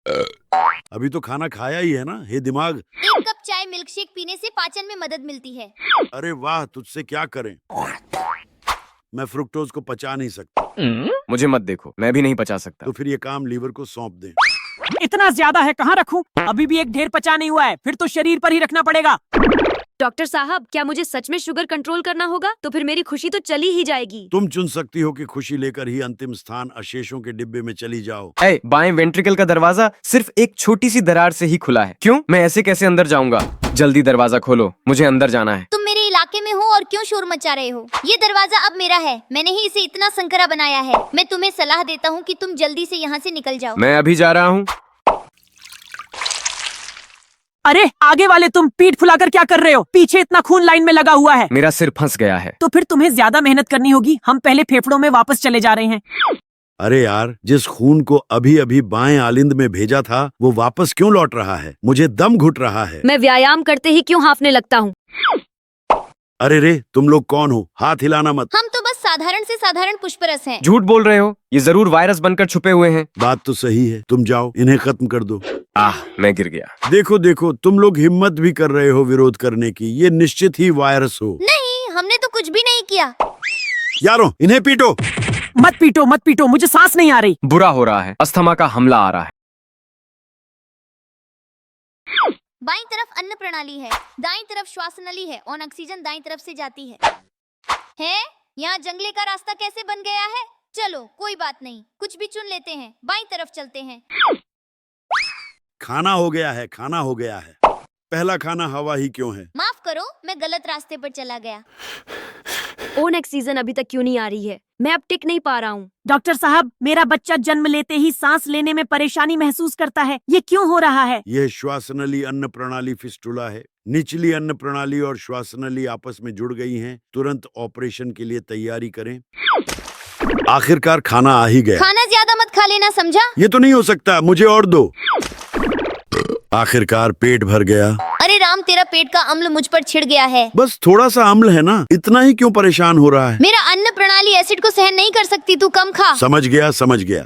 अभी तो खाना खाया ही है ना, हे दिमाग। 1 कप चाय मिल्कशेक पीने से पाचन में मदद मिलती है। अरे वाह, तुझसे क्या करें। मैं फ्रुक्टोज को पचा नहीं सकता। मुझे मत देखो, मैं भी नहीं पचा सकता। तो फिर ये काम लीवर को सौंप दें। इतना ज्यादा है, कहाँ रखूं? अभी भी एक ढेर पचा नहीं हुआ है, फिर तो शरीर पर ही रखना पड़ेगा। डॉक्टर साहब, क्या मुझे सच में शुगर कंट्रोल करना होगा? तो फिर मेरी खुशी तो चली ही जाएगी। तुम चुन सकती हो कि खुशी लेकर ही अंतिम स्थान अशेषों के डिब्बे में चली जाओ। बाएं वेंट्रिकल का दरवाजा सिर्फ एक छोटी सी दरार से ही खुला है। क्यों? मैं ऐसे कैसे अंदर जाऊंगा? जल्दी दरवाजा खोलो, मुझे अंदर जाना है। तुम मेरे इलाके में हो और क्यों शोर मचा रहे हो? ये दरवाजा अब मेरा है, मैंने ही इसे इतना संकरा बनाया है। मैं तुम्हें सलाह देता हूँ कि तुम जल्दी से यहाँ से निकल जाओ। मैं अभी जा रहा हूँ। अरे आगे वाले, तुम पीठ फुलाकर क्या कर रहे हो? पीछे इतना खून लाइन में लगा हुआ है। मेरा सिर फंस गया है। तो फिर तुम्हें ज्यादा मेहनत करनी होगी। हम पहले फेफड़ों में वापस चले जा रहे हैं। अरे यार, जिस खून को अभी अभी बाएं आलिंद में भेजा था वो वापस क्यों लौट रहा है? मुझे दम घुट रहा है। मैं व्यायाम करते ही क्यों हांफने लगता हूँ? अरे रे, तुम लोग कौन हो? हाथ हिलाना मत। हम तो बस साधारण से साधारण पुष्परस हैं। झूठ बोल रहे हो, ये जरूर वायरस बनकर छुपे हुए हैं। बात तो सही है, तुम जाओ, इन्हें खत्म कर दो। मैं गिर गया। देखो देखो, तुम लोग हिम्मत भी कर रहे हो विरोध करने की। ये निश्चित ही वायरस हो। नहीं, हमने तो कुछ भी नहीं किया। यारों, इन्हें पीटो। मत पीटो मत पीटो, मुझे सांस नहीं आ रही। बुरा हो रहा है, अस्थमा का हमला आ रहा है। बाईं तरफ अन्न प्रणाली है, दाईं तरफ श्वास नली है और ऑक्सीजन दाईं तरफ से जाती है? यहाँ जंगले का रास्ता कैसे बन गया है? चलो कोई बात नहीं, कुछ भी चुन लेते हैं, बाईं तरफ चलते हैं। खाना हो गया है, खाना हो गया है। पहला खाना हवा ही क्यों है? माफ करो, मैं गलत रास्ते पर चला गया। ओन ऑक्सीजन अभी तक क्यों नहीं आ रही है? मैं अब टिक नहीं पा रहा हूँ। डॉक्टर साहब, मेरा बच्चा जन्म लेते ही सांस लेने में परेशानी महसूस करता है। ये क्यों हो रहा है? यह श्वासनली अन्न प्रणाली फिस्टुला है। निचली अन्न प्रणाली और श्वासनली आपस में जुड़ गई हैं। तुरंत ऑपरेशन के लिए तैयारी करें। आखिरकार खाना आ ही गया। खाना ज्यादा मत खा लेना, समझा? ये तो नहीं हो सकता, मुझे और दो। आखिरकार पेट भर गया। अरे राम, तेरा पेट का अम्ल मुझ पर छिड़ गया है। बस थोड़ा सा अम्ल है ना, इतना ही क्यों परेशान हो रहा है? मेरा अन्न प्रणाली एसिड को सहन नहीं कर सकती, तू कम खा। समझ गया समझ गया।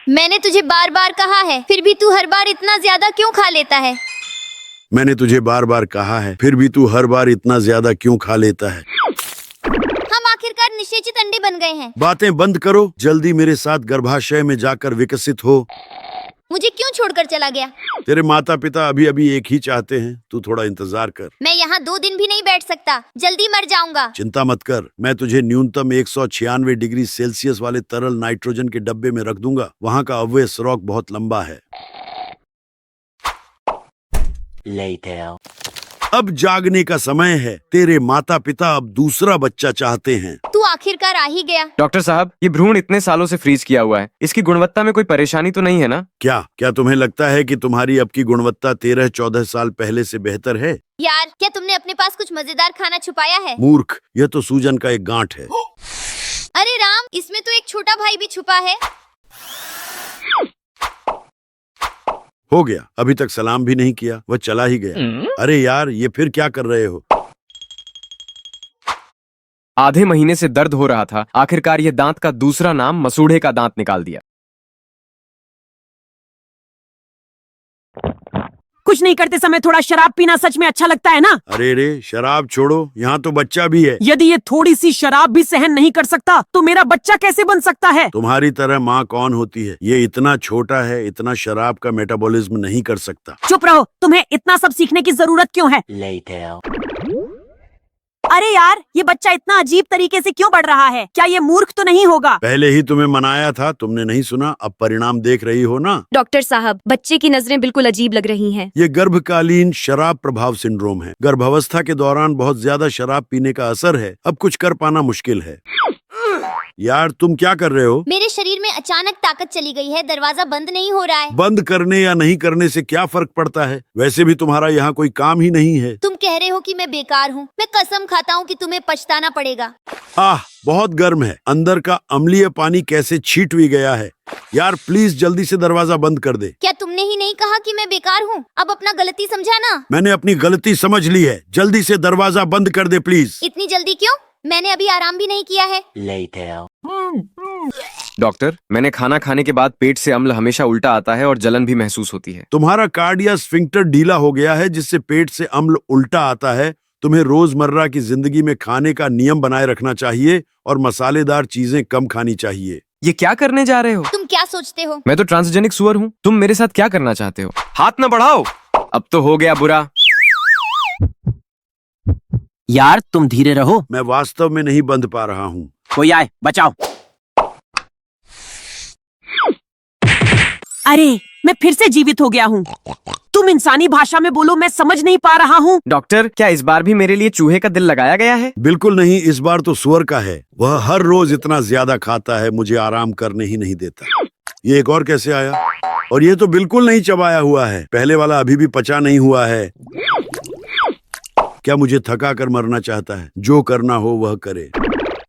मैंने तुझे बार बार कहा है, फिर भी तू हर बार इतना ज्यादा क्यों खा लेता है? मैंने तुझे बार बार कहा है, फिर भी तू हर बार इतना ज्यादा क्यों खा लेता है? हम आखिरकार निषेचित अंडे बन गए हैं। बातें बंद करो, जल्दी मेरे साथ गर्भाशय में जाकर विकसित हो। मुझे क्यों छोड़कर चला गया? तेरे माता पिता अभी अभी एक ही चाहते हैं, तू थोड़ा इंतजार कर। मैं यहाँ 2 दिन भी नहीं बैठ सकता, जल्दी मर जाऊंगा। चिंता मत कर, मैं तुझे न्यूनतम 196 डिग्री सेल्सियस वाले तरल नाइट्रोजन के डब्बे में रख दूंगा। वहाँ का अव्यय स्रोत बहुत लंबा है। अब जागने का समय है। तेरे माता पिता अब दूसरा बच्चा चाहते हैं। तू आखिरकार आ ही गया। डॉक्टर साहब, ये भ्रूण इतने सालों से फ्रीज किया हुआ है, इसकी गुणवत्ता में कोई परेशानी तो नहीं है ना? क्या तुम्हें लगता है कि तुम्हारी अब की गुणवत्ता 13-14 साल पहले से बेहतर है? यार, क्या तुमने अपने पास कुछ मजेदार खाना छुपाया है? मूर्ख, यह तो सूजन का एक गांठ है। अरे राम, इसमें तो एक छोटा भाई भी छुपा है। हो गया, अभी तक सलाम भी नहीं किया, वह चला ही गया। अरे यार, ये फिर क्या कर रहे हो? आधे महीने से दर्द हो रहा था, आखिरकार ये दांत का दूसरा नाम मसूड़े का दांत निकाल दिया। कुछ नहीं करते समय थोड़ा शराब पीना सच में अच्छा लगता है ना? अरे रे, शराब छोड़ो, यहाँ तो बच्चा भी है। यदि ये थोड़ी सी शराब भी सहन नहीं कर सकता तो मेरा बच्चा कैसे बन सकता है? तुम्हारी तरह माँ कौन होती है? ये इतना छोटा है, इतना शराब का मेटाबॉलिज्म नहीं कर सकता। चुप रहो, तुम्हें इतना सब सीखने की जरूरत क्यों है? अरे यार, ये बच्चा इतना अजीब तरीके से क्यों बढ़ रहा है? क्या ये मूर्ख तो नहीं होगा? पहले ही तुम्हें मनाया था, तुमने नहीं सुना। अब परिणाम देख रही हो ना? डॉक्टर साहब, बच्चे की नजरें बिल्कुल अजीब लग रही हैं। ये गर्भकालीन शराब प्रभाव सिंड्रोम है। गर्भावस्था के दौरान बहुत ज्यादा शराब पीने का असर है। अब कुछ कर पाना मुश्किल है। यार, तुम क्या कर रहे हो? मेरे शरीर में अचानक ताकत चली गई है, दरवाजा बंद नहीं हो रहा है। बंद करने या नहीं करने से क्या फर्क पड़ता है? वैसे भी तुम्हारा यहाँ कोई काम ही नहीं है। तुम कह रहे हो कि मैं बेकार हूँ। मैं कसम खाता हूँ कि तुम्हें पछताना पड़ेगा। बहुत गर्म है। अंदर का अम्लीय पानी कैसे छीट भी गया है। यार प्लीज जल्दी से दरवाजा बंद कर दे। क्या तुमने ही नहीं कहा कि मैं बेकार हूँ? अब अपना गलती समझा ना? मैंने अपनी गलती समझ ली है। जल्दी से दरवाजा बंद कर दे प्लीज। इतनी जल्दी क्यों? मैंने अभी आराम भी नहीं किया है। डॉक्टर, मैंने खाना खाने के बाद पेट से अम्ल हमेशा उल्टा आता है और जलन भी महसूस होती है। तुम्हारा कार्ड या स्फिंक्टर ढीला हो गया है जिससे पेट से अम्ल उल्टा आता है। तुम्हें रोजमर्रा की जिंदगी में खाने का नियम बनाए रखना चाहिए और मसालेदार चीजें कम खानी चाहिए। ये क्या करने जा रहे हो? तुम क्या सोचते हो? मैं तो ट्रांसजेनिक सुअर हूँ। तुम मेरे साथ क्या करना चाहते हो? हाथ न बढ़ाओ। अब तो हो गया बुरा। यार तुम धीरे रहो, मैं वास्तव में नहीं बंध पा रहा हूँ। कोई आए बचाओ। अरे मैं फिर से जीवित हो गया हूँ। तुम इंसानी भाषा में बोलो, मैं समझ नहीं पा रहा हूँ। डॉक्टर, क्या इस बार भी मेरे लिए चूहे का दिल लगाया गया है? बिल्कुल नहीं, इस बार तो सुअर का है। वह हर रोज इतना ज्यादा खाता है, मुझे आराम करने ही नहीं देता। ये एक और कैसे आया? और ये तो बिल्कुल नहीं चबाया हुआ है। पहले वाला अभी भी पचा नहीं हुआ है। क्या मुझे थका कर मरना चाहता है? जो करना हो वह करे।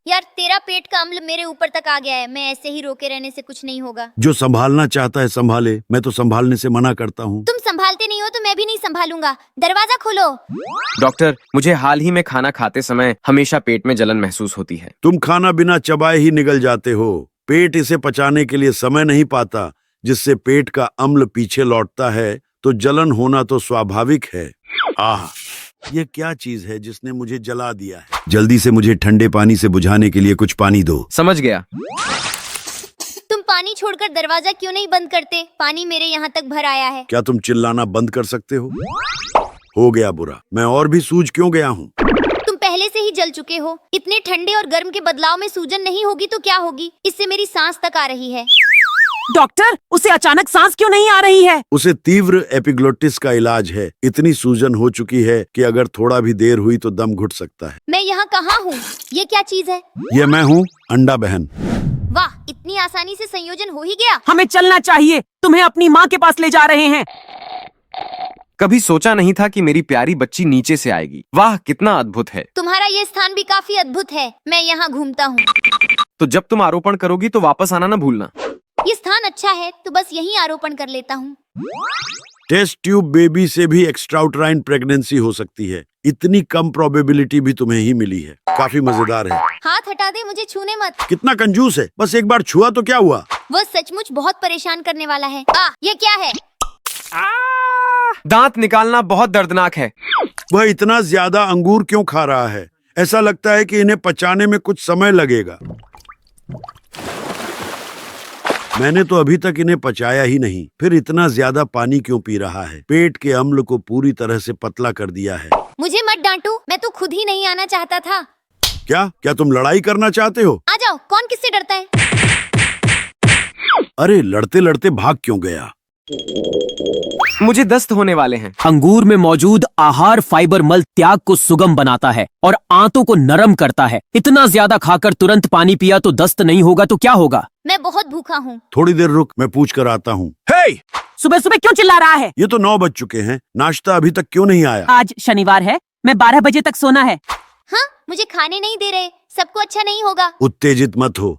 यार तेरा पेट का अम्ल मेरे ऊपर तक आ गया है। मैं ऐसे ही रोके रहने से कुछ नहीं होगा। जो संभालना चाहता है संभाले, मैं तो संभालने से मना करता हूँ। तुम संभालते नहीं हो तो मैं भी नहीं संभालूंगा। दरवाजा खोलो। डॉक्टर, मुझे हाल ही में खाना खाते समय हमेशा पेट में जलन महसूस होती है। तुम खाना बिना चबाए ही निगल जाते हो। पेट इसे पचाने के लिए समय नहीं पाता, जिससे पेट का अम्ल पीछे लौटता है, तो जलन होना तो स्वाभाविक है। आह, ये क्या चीज है जिसने मुझे जला दिया है? जल्दी से मुझे ठंडे पानी से बुझाने के लिए कुछ पानी दो। समझ गया। तुम पानी छोड़कर दरवाजा क्यों नहीं बंद करते? पानी मेरे यहाँ तक भर आया है। क्या तुम चिल्लाना बंद कर सकते हो? हो गया बुरा। मैं और भी सूज क्यों गया हूँ? तुम पहले से ही जल चुके हो। इतने ठंडे और गर्म के बदलाव में सूजन नहीं होगी तो क्या होगी? इससे मेरी सांस तक आ रही है। डॉक्टर, उसे अचानक सांस क्यों नहीं आ रही है? उसे तीव्र एपिग्लोटिस का इलाज है। इतनी सूजन हो चुकी है कि अगर थोड़ा भी देर हुई तो दम घुट सकता है। मैं यहाँ कहाँ हूँ? ये क्या चीज है? ये मैं हूँ, अंडा बहन। वाह, इतनी आसानी से संयोजन हो ही गया। हमें चलना चाहिए। तुम्हें अपनी माँ के पास ले जा रहे हैं। कभी सोचा नहीं था कि मेरी प्यारी बच्ची नीचे से आएगी। वाह, कितना अद्भुत है। तुम्हारा ये स्थान भी काफी अद्भुत है। मैं यहाँ घूमता हूँ। तो जब तुम आरोपण करोगी तो वापस आना न भूलना। ये स्थान अच्छा है तो बस यहीं आरोपण कर लेता हूँ। टेस्ट ट्यूब बेबी से भी एक्स्ट्राउटराइन प्रेगनेंसी हो सकती है। इतनी कम प्रोबेबिलिटी भी तुम्हें ही मिली है। काफी मजेदार है। हाथ हटा दे, मुझे छूने मत। कितना कंजूस है। बस एक बार छुआ तो क्या हुआ? वह सचमुच बहुत परेशान करने वाला है। ये क्या है? दांत निकालना बहुत दर्दनाक है। वह इतना ज्यादा अंगूर क्यों खा रहा है? ऐसा लगता है कि इन्हें पचाने में कुछ समय लगेगा। मैंने तो अभी तक इन्हें पचाया ही नहीं। फिर इतना ज्यादा पानी क्यों पी रहा है? पेट के अम्ल को पूरी तरह से पतला कर दिया है। मुझे मत डांटो, मैं तो खुद ही नहीं आना चाहता था। क्या तुम लड़ाई करना चाहते हो? आ जाओ, कौन किससे डरता है? अरे लड़ते लड़ते भाग क्यों गया? मुझे दस्त होने वाले हैं। अंगूर में मौजूद आहार फाइबर मल त्याग को सुगम बनाता है और आंतों को नरम करता है। इतना ज्यादा खाकर तुरंत पानी पिया तो दस्त नहीं होगा तो क्या होगा? मैं बहुत भूखा हूँ। थोड़ी देर रुक, मैं पूछ कर आता हूँ। हे! सुबह सुबह क्यों चिल्ला रहा है? ये तो 9 बज चुके हैं। नाश्ता अभी तक क्यों नहीं आया? आज शनिवार है, मैं 12 बजे तक सोना है। हाँ, मुझे खाने नहीं दे रहे। सबको अच्छा नहीं होगा। उत्तेजित मत हो।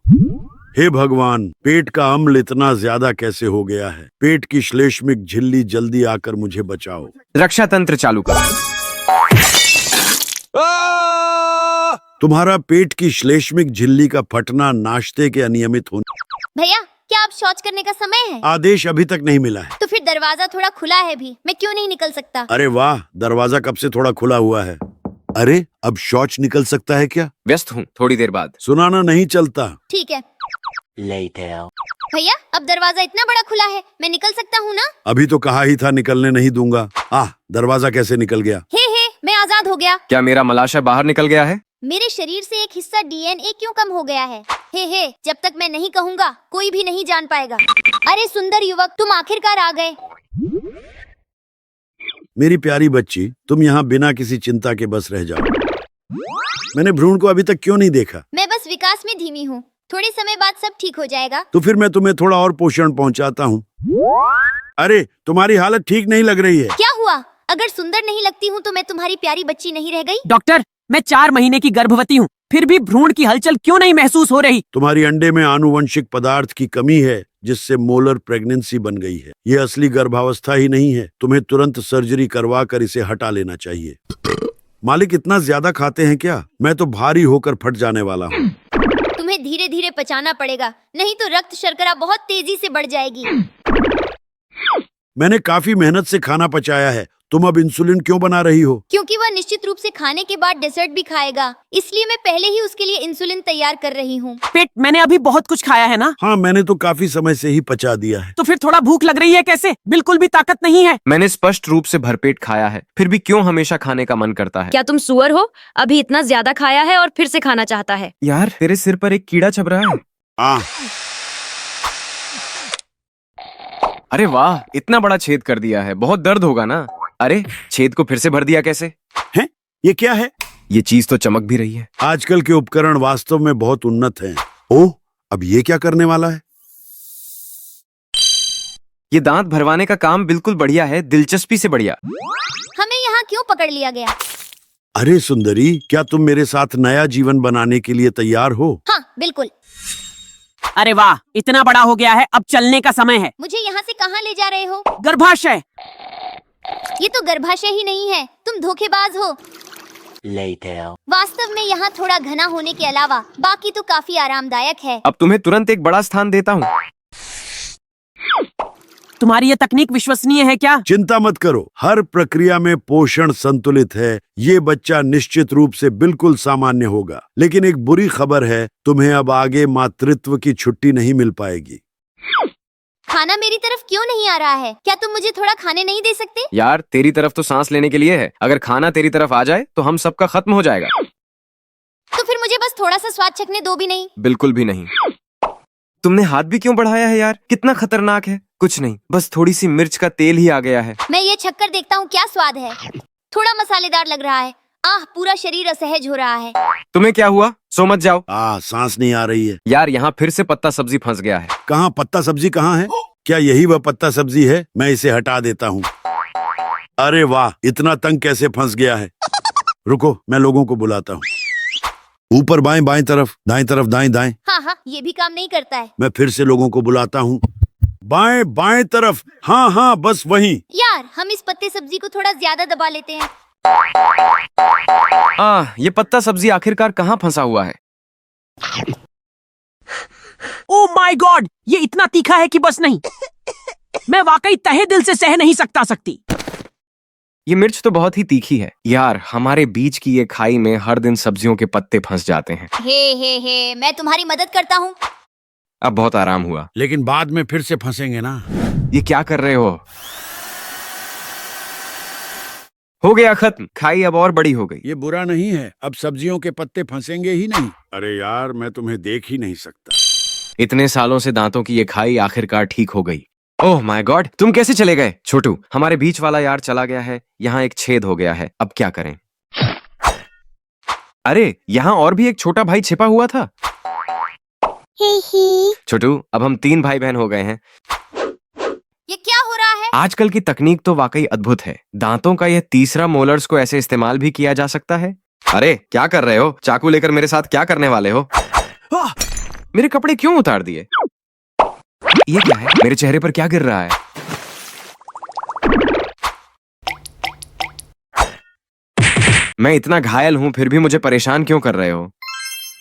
हे भगवान, पेट का अम्ल इतना ज्यादा कैसे हो गया है? पेट की श्लेष्मिक झिल्ली, जल्दी आकर मुझे बचाओ। रक्षा तंत्र चालू करो। तुम्हारा पेट की श्लेष्मिक झिल्ली का फटना नाश्ते के अनियमित होने। भैया, क्या अब शौच करने का समय है? आदेश अभी तक नहीं मिला है। तो फिर दरवाजा थोड़ा खुला है भी। मैं क्यों नहीं निकल सकता? अरे वाह, दरवाजा कब से थोड़ा खुला हुआ है। अरे अब शौच निकल सकता है क्या? व्यस्त हूँ, थोड़ी देर बाद। सुनाना नहीं चलता। ठीक है। भैया, अब दरवाजा इतना बड़ा खुला है, मैं निकल सकता हूँ ना? अभी तो कहा ही था निकलने नहीं दूंगा। दरवाजा कैसे निकल गया? हे, मैं आजाद हो गया। क्या मेरा मलाशय बाहर निकल गया है? मेरे शरीर से एक हिस्सा डीएनए क्यों कम हो गया है? हे, जब तक मैं नहीं कहूँगा कोई भी नहीं जान पाएगा। अरे सुंदर युवक, तुम आखिरकार आ गए। मेरी प्यारी बच्ची, तुम यहाँ बिना किसी चिंता के बस रह जाओ। मैंने भ्रूण को अभी तक क्यों नहीं देखा? मैं बस विकास में धीमी हूँ। थोड़े समय बाद सब ठीक हो जाएगा। तो फिर मैं तुम्हें थोड़ा और पोषण पहुँचाता हूँ। अरे तुम्हारी हालत ठीक नहीं लग रही है। क्या हुआ? अगर सुंदर नहीं लगती हूँ तो मैं तुम्हारी प्यारी बच्ची नहीं रह गई? डॉक्टर, मैं 4 महीने की गर्भवती हूँ, फिर भी भ्रूण की हलचल क्यों नहीं महसूस हो रही? तुम्हारी अंडे में आनुवंशिक पदार्थ की कमी है, जिससे मोलर प्रेगनेंसी बन गई है। ये असली गर्भावस्था ही नहीं है। तुम्हें तुरंत सर्जरी करवा कर इसे हटा लेना चाहिए। मालिक इतना ज्यादा खाते हैं क्या? मैं तो भारी होकर फट जाने वाला हूँ। तुम्हें धीरे धीरे पचाना पड़ेगा, नहीं तो रक्त शर्करा बहुत तेजी से बढ़ जाएगी। मैंने काफी मेहनत से खाना पचाया है, तुम अब इंसुलिन क्यों बना रही हो? क्योंकि वह निश्चित रूप से खाने के बाद डेजर्ट भी खाएगा, इसलिए मैं पहले ही उसके लिए इंसुलिन तैयार कर रही हूँ। पेट, मैंने अभी बहुत कुछ खाया है ना, हाँ, मैंने तो काफी समय से ही पचा दिया है। तो फिर थोड़ा भूख लग रही है कैसे? बिल्कुल भी ताकत नहीं है। मैंने स्पष्ट रूप से भरपेट खाया है, फिर भी क्यों हमेशा खाने का मन करता है? क्या तुम सुअर हो? अभी इतना ज्यादा खाया है और फिर से खाना चाहता है। यार तेरे सिर पर एक कीड़ा छप रहा है। हाँ, अरे वाह, इतना बड़ा छेद कर दिया है, बहुत दर्द होगा ना। अरे छेद को फिर से भर दिया कैसे? ये क्या है? ये चीज तो चमक भी रही है। आजकल के उपकरण वास्तव में बहुत उन्नत हैं। ओह, अब ये क्या करने वाला है? ये दांत भरवाने का काम बिल्कुल बढ़िया है, दिलचस्पी से बढ़िया। हमें यहाँ क्यों पकड़ लिया गया? अरे सुंदरी, क्या तुम मेरे साथ नया जीवन बनाने के लिए तैयार हो? हाँ बिल्कुल। अरे वाह, इतना बड़ा हो गया है, अब चलने का समय है। मुझे यहाँ से कहाँ ले जा रहे हो? गर्भाशय। ये तो गर्भाशय ही नहीं है, तुम धोखेबाज हो। वास्तव में यहाँ थोड़ा घना होने के अलावा बाकी तो काफी आरामदायक है। अब तुम्हें तुरंत एक बड़ा स्थान देता हूँ। तुम्हारी ये तकनीक विश्वसनीय है क्या? चिंता मत करो, हर प्रक्रिया में पोषण संतुलित है। ये बच्चा निश्चित रूप से बिल्कुल सामान्य होगा, लेकिन एक बुरी खबर है, तुम्हें अब आगे मातृत्व की छुट्टी नहीं मिल पाएगी। खाना मेरी तरफ क्यों नहीं आ रहा है? क्या तुम मुझे थोड़ा खाने नहीं दे सकते? यार तेरी तरफ तो सांस लेने के लिए है, अगर खाना तेरी तरफ आ जाए तो हम सबका खत्म हो जाएगा। तो फिर मुझे बस थोड़ा सा स्वाद चखने दो भी नहीं? बिल्कुल भी नहीं। तुमने हाथ भी क्यों बढ़ाया है यार? कितना खतरनाक है। कुछ नहीं, बस थोड़ी सी मिर्च का तेल ही आ गया है। मैं ये छक्कर देखता हूँ क्या स्वाद है। थोड़ा मसालेदार लग रहा है। आह, पूरा शरीर असहज हो रहा है। तुम्हें क्या हुआ? सो मत जाओ। सांस नहीं आ रही है। यार यहाँ फिर से पत्ता सब्जी फंस गया है। कहाँ पत्ता सब्जी कहाँ है? क्या यही वह पत्ता सब्जी है? मैं इसे हटा देता हूँ। अरे वाह, इतना तंग कैसे फंस गया है? रुको, मैं लोगों को बुलाता हूँ। ऊपर बाएं, बाएं तरफ, दाएं तरफ, दाएं दाएं। हाँ हाँ, ये भी काम नहीं करता है। मैं फिर से लोगों को बुलाता हूँ। बाएं बाएं तरफ, हाँ हाँ, बस वहीं। यार, हम इस पत्ते सब्जी को थोड़ा ज्यादा दबा लेते हैं। ये पत्ता सब्जी आखिरकार कहाँ फंसा हुआ है? ओह माय गॉड, ये इतना तीखा है कि बस नहीं। मैं वाकई तहे दिल से सह नहीं सकती। ये मिर्च तो बहुत ही तीखी है। यार हमारे बीच की ये खाई में हर दिन सब्जियों के पत्ते फंस जाते हैं। हे, मैं तुम्हारी मदद करता हूँ। अब बहुत आराम हुआ, लेकिन बाद में फिर से फंसेंगे ना। ये क्या कर रहे हो? हो गया खत्म, खाई अब और बड़ी हो गई। ये बुरा नहीं है, अब सब्जियों के पत्ते फंसेंगे ही नहीं। अरे यार, मैं तुम्हें देख ही नहीं सकता। इतने सालों से दांतों की ये खाई आखिरकार ठीक हो गई। ओह माय गॉड, तुम कैसे चले गए? छोटू, हमारे बीच वाला यार चला गया है, यहाँ एक छेद हो गया है, अब क्या करें? अरे यहाँ और भी एक छोटा भाई छिपा हुआ था। छोटू, अब हम 3 भाई बहन हो गए हैं। ये क्या हो रहा है? आजकल की तकनीक तो वाकई अद्भुत है। दांतों का यह तीसरा मोलर्स को ऐसे इस्तेमाल भी किया जा सकता है। अरे क्या कर रहे हो? चाकू लेकर मेरे साथ क्या करने वाले हो? मेरे कपड़े क्यों उतार दिए? ये क्या है? मेरे चेहरे पर क्या गिर रहा है? मैं इतना घायल हूँ फिर भी मुझे परेशान क्यों कर रहे हो?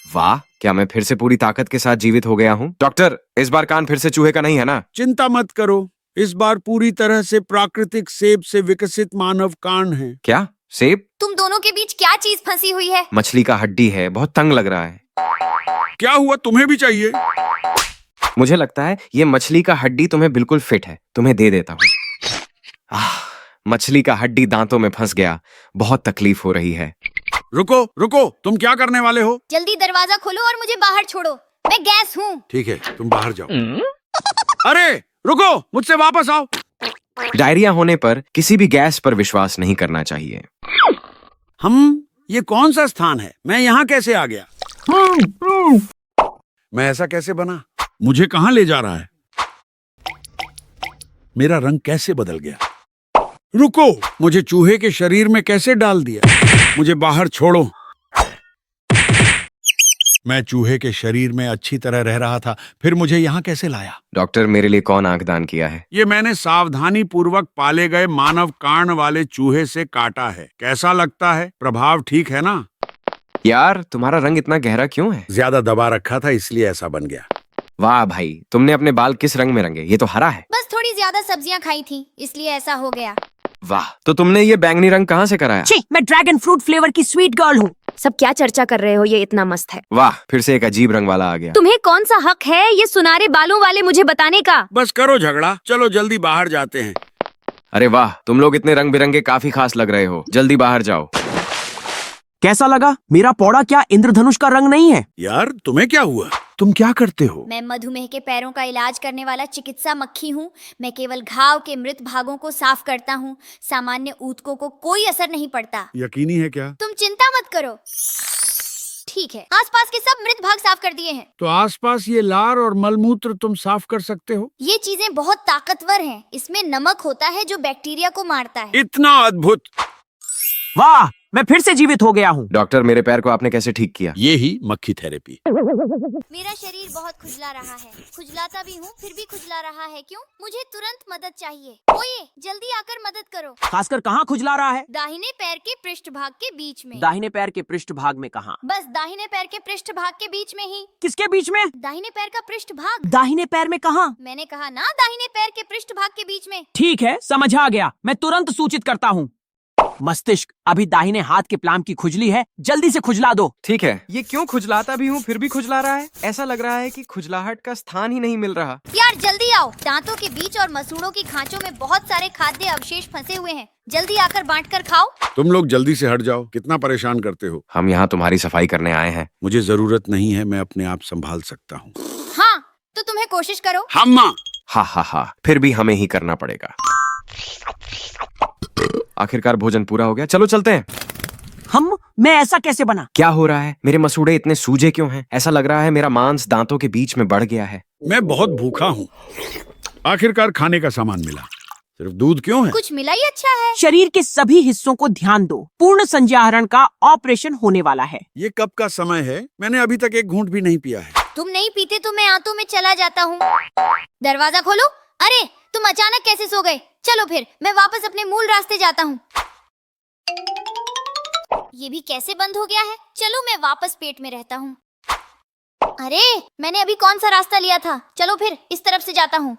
वाह, क्या मैं फिर से पूरी ताकत के साथ जीवित हो गया हूँ? डॉक्टर, इस बार कान फिर से चूहे का नहीं है ना? चिंता मत करो, इस बार पूरी तरह से प्राकृतिक सेब से विकसित मानव कान है। क्या? सेब? तुम दोनों के बीच क्या चीज फंसी हुई है? मछली का हड्डी है, बहुत तंग लग रहा है। क्या हुआ, तुम्हें भी चाहिए? मुझे लगता है ये मछली का हड्डी तुम्हें बिल्कुल फिट है, तुम्हें दे देता हूँ। मछली का हड्डी दांतों में फंस गया, बहुत तकलीफ हो रही है। रुको रुको, तुम क्या करने वाले हो? जल्दी दरवाजा खोलो और मुझे बाहर छोड़ो, मैं गैस हूँ। ठीक है, तुम बाहर जाओ। अरे रुको, मुझसे वापस आओ। डायरिया होने पर किसी भी गैस पर विश्वास नहीं करना चाहिए। ये कौन सा स्थान है? मैं यहाँ कैसे आ गया? मैं ऐसा कैसे बना? मुझे कहाँ ले जा रहा है? मेरा रंग कैसे बदल गया? रुको, मुझे चूहे के शरीर में कैसे डाल दिया? मुझे बाहर छोड़ो। मैं चूहे के शरीर में अच्छी तरह रह रहा था, फिर मुझे यहाँ कैसे लाया? डॉक्टर मेरे लिए कौन आंख दान किया है? ये मैंने सावधानी पूर्वक पाले गए मानव कांड वाले चूहे से काटा है। कैसा लगता है? प्रभाव ठीक है ना? यार तुम्हारा रंग इतना गहरा क्यों है? ज्यादा दबा रखा था इसलिए ऐसा बन गया। वाह भाई, तुमने अपने बाल किस रंग में रंगे? ये तो हरा है। बस थोड़ी ज्यादा सब्जियां खाई थी इसलिए ऐसा हो गया। वाह, तो तुमने ये बैंगनी रंग कहाँ से कराया? छी, मैं ड्रैगन फ्रूट फ्लेवर की स्वीट गर्ल हूँ। सब क्या चर्चा कर रहे हो? ये इतना मस्त है। वाह, फिर से एक अजीब रंग वाला आ गया। तुम्हें कौन सा हक है ये सुनहरे बालों वाले मुझे बताने का? बस करो झगड़ा, चलो जल्दी बाहर जाते हैं। अरे वाह, तुम लोग इतने रंग बिरंगे काफी खास लग रहे हो। जल्दी बाहर जाओ। कैसा लगा? मेरा पौड़ा क्या इंद्रधनुष का रंग नहीं है? यार तुम्हें क्या हुआ? तुम क्या करते हो? मैं मधुमेह के पैरों का इलाज करने वाला चिकित्सा मक्खी हूँ। मैं केवल घाव के मृत भागों को साफ करता हूँ। सामान्य ऊतकों को कोई असर नहीं पड़ता। यकीनी है क्या? तुम चिंता मत करो। ठीक है, आसपास के सब मृत भाग साफ कर दिए हैं। तो आसपास ये लार और मलमूत्र तुम साफ कर सकते हो? ये चीजें बहुत ताकतवर हैं। इसमें नमक होता है जो बैक्टीरिया को मारता है। इतना अद्भुत! वाह, मैं फिर से जीवित हो गया हूँ। डॉक्टर मेरे पैर को आपने कैसे ठीक किया? ये ही मक्खी थेरेपी। मेरा शरीर बहुत खुजला रहा है। खुजलाता भी हूँ फिर भी खुजला रहा है। क्यों? मुझे तुरंत मदद चाहिए। ओए, जल्दी आकर मदद करो। खासकर कहाँ खुजला रहा है? दाहिने पैर के पृष्ठ भाग के बीच में। दाहिने पैर के पृष्ठ भाग में कहाँ? बस दाहिने पैर के पृष्ठ भाग के बीच में ही। किसके बीच में? दाहिने पैर का पृष्ठ भाग। दाहिने पैर में कहाँ? मैंने कहा ना, दाहिने पैर के पृष्ठ भाग के बीच में। ठीक है, समझ आ गया। मैं तुरंत सूचित करता हूँ। मस्तिष्क, अभी दाहिने हाथ के प्लाम की खुजली है, जल्दी से खुजला दो। ठीक है। ये क्यों खुजलाता भी हूँ फिर भी खुजला रहा है? ऐसा लग रहा है कि खुजलाहट का स्थान ही नहीं मिल रहा। यार जल्दी आओ, दांतों के बीच और मसूड़ों की खांचों में बहुत सारे खाद्य अवशेष फंसे हुए हैं। जल्दी आकर बांटकर खाओ। तुम लोग जल्दी से हट जाओ, कितना परेशान करते हो। हम यहाँ तुम्हारी सफाई करने आए हैं। मुझे जरूरत नहीं है, मैं अपने आप संभाल सकता हूँ। हाँ, तो तुम्हें कोशिश करो। हम्मा! हा हा हा, फिर भी हमें ही करना पड़ेगा। आखिरकार भोजन पूरा हो गया, चलो चलते हैं। मैं ऐसा कैसे बना? क्या हो रहा है? मेरे मसूड़े इतने सूजे क्यों हैं? ऐसा लग रहा है मेरा मांस दांतों के बीच में बढ़ गया है। मैं बहुत भूखा हूँ। आखिरकार खाने का सामान मिला, सिर्फ दूध क्यों है? कुछ मिला ही अच्छा है। शरीर के सभी हिस्सों को ध्यान दो। पूर्ण संज्ञाहरण का ऑपरेशन होने वाला है। ये कब का समय है? मैंने अभी तक एक घूंट भी नहीं पिया है। तुम नहीं पीते तो मैं आंतों में चला जाता हूँ। दरवाजा खोलो। अरे, तुम अचानक कैसे सो गए? चलो फिर मैं वापस अपने मूल रास्ते जाता हूँ। ये भी कैसे बंद हो गया है? चलो मैं वापस पेट में रहता हूँ। अरे, मैंने अभी कौन सा रास्ता लिया था? चलो फिर इस तरफ से जाता हूँ।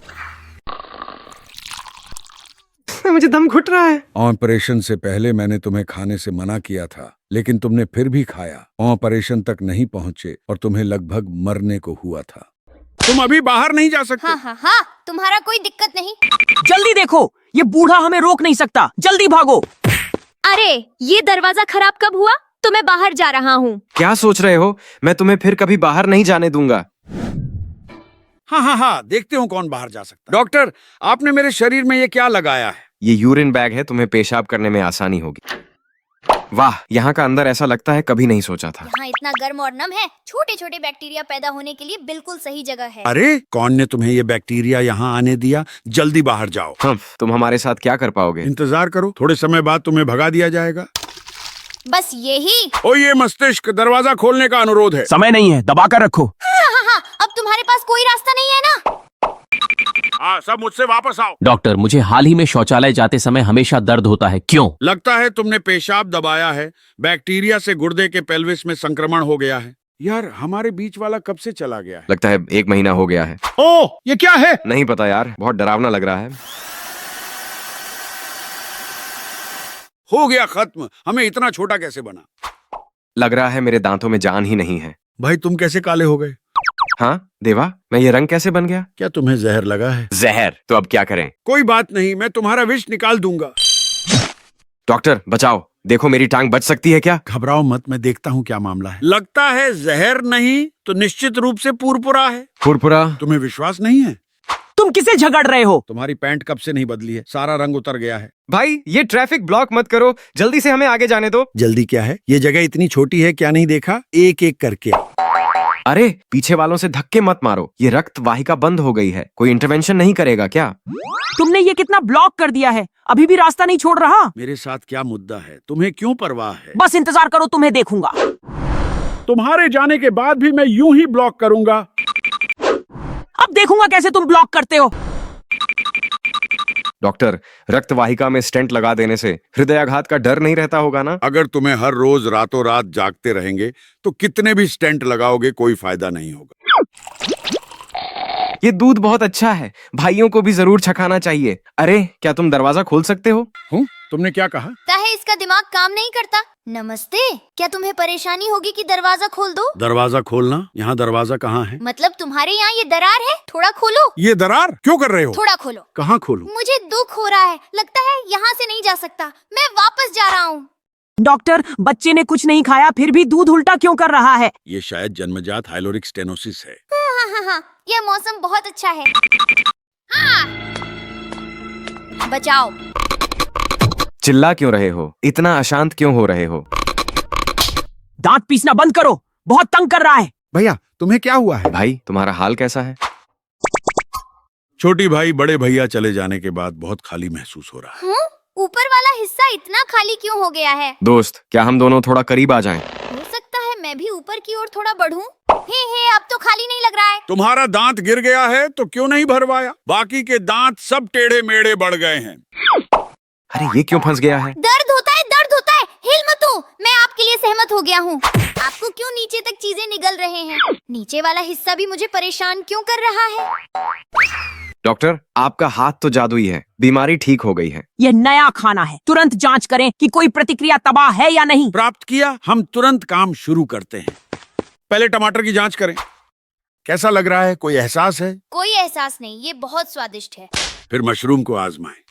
मुझे दम घुट रहा है। ऑपरेशन से पहले मैंने तुम्हें खाने से मना किया था, लेकिन तुमने फिर भी खाया। ऑपरेशन तक नहीं पहुँचे और तुम्हें लगभग मरने को हुआ था। तुम अभी बाहर नहीं जा सकते। हाँ हाँ हाँ, तुम्हारा कोई दिक्कत नहीं। जल्दी देखो, ये बूढ़ा हमें रोक नहीं सकता। जल्दी भागो। अरे, ये दरवाजा खराब कब हुआ? तो मैं बाहर जा रहा हूँ। क्या सोच रहे हो? मैं तुम्हें फिर कभी बाहर नहीं जाने दूंगा। हाँ हाँ हाँ, देखते हो कौन बाहर जा सकता। डॉक्टर, आपने मेरे शरीर में ये क्या लगाया है? ये यूरिन बैग है, तुम्हें पेशाब करने में आसानी होगी। वाह, यहाँ का अंदर ऐसा लगता है कभी नहीं सोचा था। यहाँ इतना गर्म और नम है। छोटे छोटे बैक्टीरिया पैदा होने के लिए बिल्कुल सही जगह है। अरे, कौन ने तुम्हें ये बैक्टीरिया यहाँ आने दिया? जल्दी बाहर जाओ। तुम हमारे साथ क्या कर पाओगे? इंतजार करो, थोड़े समय बाद तुम्हें भगा दिया जाएगा। बस यही। ओ ये मस्तिष्क, दरवाजा खोलने का अनुरोध है। समय नहीं है, दबाकर रखो। हाँ, अब तुम्हारे पास कोई रास्ता नहीं है ना? हाँ, सब मुझसे वापस आओ। डॉक्टर, मुझे हाल ही में शौचालय जाते समय हमेशा दर्द होता है। क्यों? लगता है तुमने पेशाब दबाया है। बैक्टीरिया से गुर्दे के पेल्विस में संक्रमण हो गया है। यार, हमारे बीच वाला कब से चला गया है? लगता है 1 महीना हो गया है। ओह, ये क्या है? नहीं पता यार, बहुत डरावना लग रहा है। हो गया खत्म। हमें इतना छोटा कैसे बना? लग रहा है मेरे दांतों में जान ही नहीं है। भाई, तुम कैसे काले हो गए? हाँ देवा, मैं ये रंग कैसे बन गया? क्या तुम्हें जहर लगा है? जहर? तो अब क्या करें? कोई बात नहीं, मैं तुम्हारा विष निकाल दूंगा। डॉक्टर बचाओ, देखो मेरी टांग बच सकती है क्या? घबराओ मत, मैं देखता हूँ क्या मामला है। लगता है जहर नहीं तो निश्चित रूप से पुरपुरा है। पुरपुरा? तुम्हें विश्वास नहीं है? तुम किसे झगड़ रहे हो? तुम्हारी पैंट कब से नहीं बदली है, सारा रंग उतर गया है। भाई, ये ट्रैफिक ब्लॉक मत करो, जल्दी से हमें आगे जाने दो। जल्दी क्या है? ये जगह इतनी छोटी है, क्या नहीं देखा? एक एक करके। अरे, पीछे वालों से धक्के मत मारो, ये रक्त वाहिका बंद हो गई है। कोई इंटरवेंशन नहीं करेगा क्या? तुमने ये कितना ब्लॉक कर दिया है, अभी भी रास्ता नहीं छोड़ रहा। मेरे साथ क्या मुद्दा है? तुम्हें क्यों परवाह है? बस इंतजार करो, तुम्हें देखूंगा। तुम्हारे जाने के बाद भी मैं यूं ही ब्लॉक करूंगा। अब देखूंगा कैसे तुम ब्लॉक करते हो। डॉक्टर, रक्त वाहिका में स्टेंट लगा देने से हृदयाघात का डर नहीं रहता होगा ना? अगर तुम्हें हर रोज रातों रात जागते रहेंगे तो कितने भी स्टेंट लगाओगे कोई फायदा नहीं होगा। ये दूध बहुत अच्छा है, भाइयों को भी जरूर छकाना चाहिए। अरे, क्या तुम दरवाजा खोल सकते हो? तुमने क्या कहा? लगता है इसका दिमाग काम नहीं करता। नमस्ते, क्या तुम्हें परेशानी होगी कि दरवाजा खोल दो? दरवाजा खोलना? यहाँ दरवाजा कहाँ है? मतलब तुम्हारे यहाँ ये दरार है, थोड़ा खोलो। ये दरार क्यों कर रहे हो? थोड़ा खोलो। कहाँ खोलूं? मुझे दुख हो रहा है, लगता है यहाँ से नहीं जा सकता, मैं वापस जा रहा हूँ। डॉक्टर, बच्चे ने कुछ नहीं खाया फिर भी दूध उल्टा क्यों कर रहा है? ये शायद जन्मजात हाइलोरिक स्टेनोसिस है। हाँ, यह मौसम बहुत अच्छा है। हाँ। बचाओ। चिल्ला क्यों रहे हो? इतना अशांत क्यों हो रहे हो? दांत पीसना बंद करो, बहुत तंग कर रहा है। भैया, तुम्हें क्या हुआ है? भाई, तुम्हारा हाल कैसा है? छोटी भाई बड़े भैया चले जाने के बाद बहुत खाली महसूस हो रहा है। हाँ? ऊपर वाला हिस्सा इतना खाली क्यों हो गया है? दोस्त, क्या हम दोनों थोड़ा करीब आ जाएं? हो सकता है मैं भी ऊपर की ओर थोड़ा बढ़ूं। हे, अब तो खाली नहीं लग रहा है। तुम्हारा दांत गिर गया है तो क्यों नहीं भरवाया? बाकी के दांत सब टेढ़े मेढ़े बढ़ गए हैं। अरे, ये क्यों फंस गया है? दर्द होता है, दर्द होता है। हिल मत हो, मैं आपके लिए सहमत हो गया हूँ। आपको क्यों नीचे तक चीजें निगल रहे हैं? नीचे वाला हिस्सा भी मुझे परेशान क्यों कर रहा है? डॉक्टर, आपका हाथ तो जादुई है, बीमारी ठीक हो गई है। यह नया खाना है, तुरंत जांच करें कि कोई प्रतिक्रिया तबाह है या नहीं। प्राप्त किया, हम तुरंत काम शुरू करते हैं। पहले टमाटर की जांच करें। कैसा लग रहा है? कोई एहसास है? कोई एहसास नहीं, ये बहुत स्वादिष्ट है। फिर मशरूम को आजमाएं।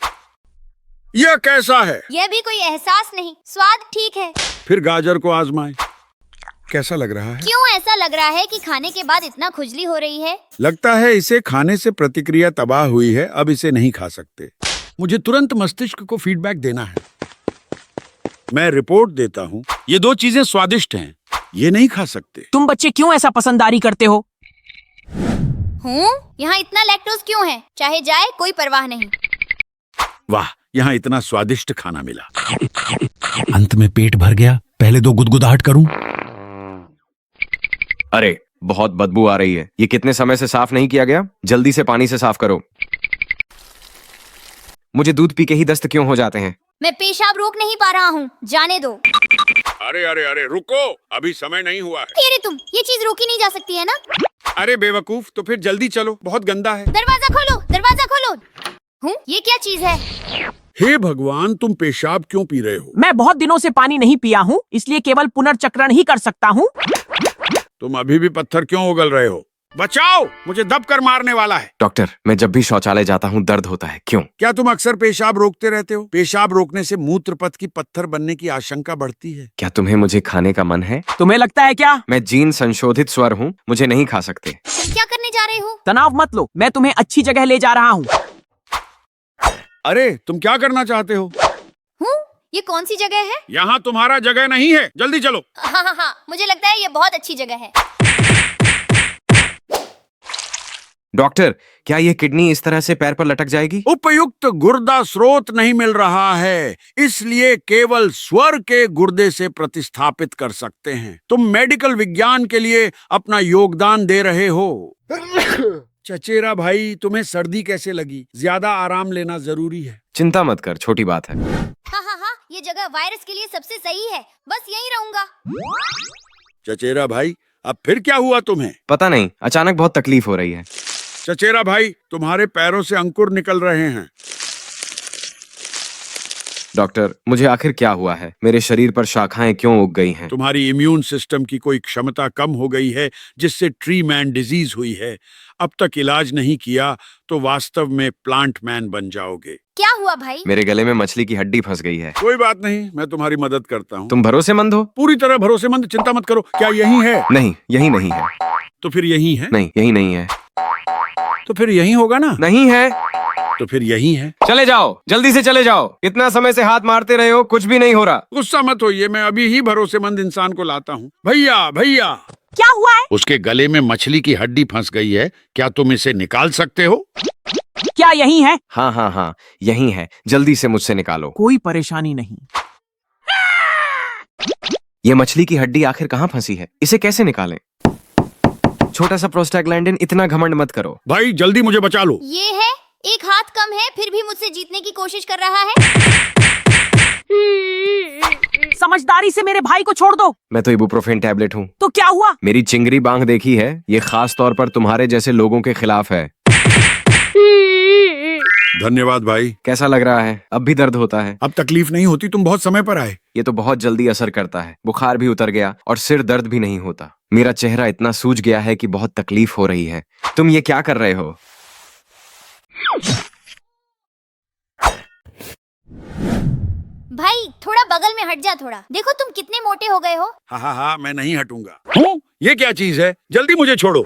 यह कैसा है? यह भी कोई एहसास नहीं, स्वाद ठीक है। फिर गाजर को आजमाएं। कैसा लग रहा है? क्यों ऐसा लग रहा है कि खाने के बाद इतना खुजली हो रही है? लगता है इसे खाने से प्रतिक्रिया तबाह हुई है, अब इसे नहीं खा सकते। मुझे तुरंत मस्तिष्क को फीडबैक देना है। मैं रिपोर्ट देता हूँ। ये दो चीजें स्वादिष्ट हैं, ये नहीं खा सकते। तुम बच्चे क्यों ऐसा पसंददारी करते हो? यहाँ इतना लैक्टोज क्यों है? चाहे जाए, कोई परवाह नहीं। वाह, यहाँ इतना स्वादिष्ट खाना मिला। अंत में पेट भर गया। पहले दो गुदगुदाहट करूं। अरे, बहुत बदबू आ रही है। ये कितने समय से साफ नहीं किया गया? जल्दी से पानी से साफ करो। मुझे दूध पी के ही दस्त क्यों हो जाते हैं? मैं पेशाब रोक नहीं पा रहा हूँ, जाने दो। अरे अरे अरे, रुको, अभी समय नहीं हुआ है। अरे तुम, ये चीज रोकी नहीं जा सकती है ना? अरे बेवकूफ, तो फिर जल्दी चलो, बहुत गंदा है। दरवाजा खोलो, दरवाजा खोलो। ये क्या चीज है? हे भगवान, तुम पेशाब क्यों पी रहे हो? मैं बहुत दिनों से पानी नहीं पिया हूँ, इसलिए केवल पुनर्चक्रण ही कर सकता हूँ। तुम अभी भी पत्थर क्यों उगल रहे हो? बचाओ, मुझे दबकर मारने वाला है। डॉक्टर, मैं जब भी शौचालय जाता हूँ दर्द होता है, क्यों? क्या तुम अक्सर पेशाब रोकते रहते हो? पेशाब रोकने से मूत्रपथ की पत्थर बनने की आशंका बढ़ती है। क्या तुम्हें मुझे खाने का मन है? तुम्हें लगता है क्या? मैं जीन संशोधित स्वर हूँ, मुझे नहीं खा सकते। तुम क्या करने जा रहे हो? तनाव मत लो, मैं तुम्हें अच्छी जगह ले जा रहा हूँ। अरे, तुम क्या करना चाहते हो? ये कौन सी जगह है? यहाँ तुम्हारा जगह नहीं है, जल्दी चलो। हाँ, मुझे लगता है ये बहुत अच्छी जगह है। डॉक्टर, क्या ये किडनी इस तरह से पैर पर लटक जाएगी? उपयुक्त गुर्दा स्रोत नहीं मिल रहा है, इसलिए केवल स्वर के गुर्दे से प्रतिस्थापित कर सकते हैं। तुम मेडिकल विज्ञान के लिए अपना योगदान दे रहे हो। चचेरा भाई, तुम्हें सर्दी कैसे लगी? ज्यादा आराम लेना जरूरी है। चिंता मत कर, छोटी बात है। हाँ, ये जगह वायरस के लिए सबसे सही है, बस यहीं रहूंगा। चचेरा भाई, अब फिर क्या हुआ तुम्हें? पता नहीं, अचानक बहुत तकलीफ हो रही है। चचेरा भाई, तुम्हारे पैरों से अंकुर निकल रहे हैं। डॉक्टर, मुझे आखिर क्या हुआ है? मेरे शरीर पर शाखाएं क्यों उग गई हैं? तुम्हारी इम्यून सिस्टम की कोई क्षमता कम हो गई है, जिससे ट्री मैन डिजीज हुई है। अब तक इलाज नहीं किया तो वास्तव में प्लांट मैन बन जाओगे। क्या हुआ भाई? मेरे गले में मछली की हड्डी फंस गई है। कोई बात नहीं, मैं तुम्हारी मदद करता हूँ। तुम भरोसेमंद हो? पूरी तरह भरोसेमंद, चिंता मत करो। क्या यही है? नहीं, यही नहीं है। तो फिर यही है? नहीं, यही नहीं है। तो फिर यही होगा ना? नहीं है। तो फिर यही है। चले जाओ, जल्दी से चले जाओ। इतना समय से हाथ मारते रहे हो, कुछ भी नहीं हो रहा। गुस्सा मत होइए, मैं अभी ही भरोसेमंद इंसान को लाता हूँ। भैया भैया, क्या हुआ है? उसके गले में मछली की हड्डी फंस गई है, क्या तुम इसे निकाल सकते हो? क्या यही है? हाँ, यही है। जल्दी से मुझसे निकालो। कोई परेशानी नहीं। ये मछली की हड्डी आखिर कहाँ फंसी है? इसे कैसे निकालें? छोटा सा प्रोस्टाग्लैंडिन, इतना घमंड मत करो। भाई जल्दी मुझे बचा लो। ये है, एक हाथ कम है फिर भी मुझसे जीतने की कोशिश कर रहा है। समझदारी से मेरे भाई को छोड़ दो। मैं तो इबुप्रोफेन टैबलेट हूँ। तो क्या हुआ? मेरी चिंगरी बांग देखी है? ये खास तौर पर तुम्हारे जैसे लोगों के खिलाफ है। धन्यवाद भाई। कैसा लग रहा है? अब भी दर्द होता है? अब तकलीफ नहीं होती, तुम बहुत समय पर आए। ये तो बहुत जल्दी असर करता है। बुखार भी उतर गया और सिर दर्द भी नहीं होता। मेरा चेहरा इतना सूज गया है कि बहुत तकलीफ हो रही है। तुम ये क्या कर रहे हो? भाई थोड़ा बगल में हट जा थोड़ा। देखो तुम कितने मोटे हो गए हो। हाँ हाँ हाँ, मैं नहीं हटूंगा। हूँ? ये क्या चीज है? जल्दी मुझे छोड़ो।